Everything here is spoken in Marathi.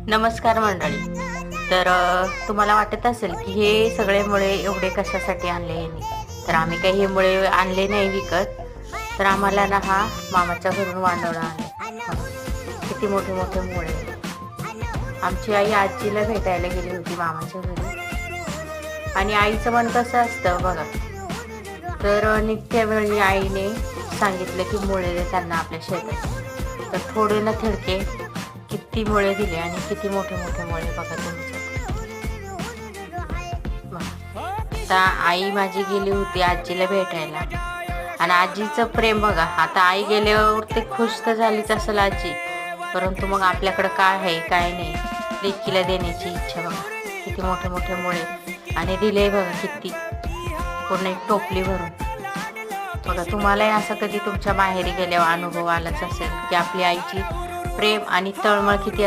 नमस्कार मंडळी. तर तुम्हाला वाटत असेल की हे सगळे मुळे एवढे कशासाठी आणले यांनी. तर आम्ही काही हे मुळे आणले नाही विकत. तर आम्हाला ना हा मामाच्या घरून वांडवणं आले. किती मोठे मोठे मुळे. आमची आई आजीला भेटायला गेली होती मामाच्या घरी. आणि आईचं मन कसं असतं बघा. तर नित्यावेळी आईने सांगितलं की मुळे त्यांना आपल्या शेतात. तर थोडे ना थिडके किती मुळे दिले आणि किती मोठे मोठे मुळे बघा तुमचं. आता आई माझी गेली होती आजीला भेटायला आणि आजीचं प्रेम बघा. आता आई गेल्यावर ते खुश तर झालीच असेल आजी, परंतु मग आपल्याकडं काय आहे काय नाही लेकीला देण्याची इच्छा बघा. किती मोठे मोठे मुळे आणि दिले बघा किती, पूर्ण एक टोपली भरून बघा. तुम्हालाही असं कधी तुमच्या माहेरी गेल्यावर अनुभव आलाच असेल की आपली आईची प्रेम आणि तळमळ किती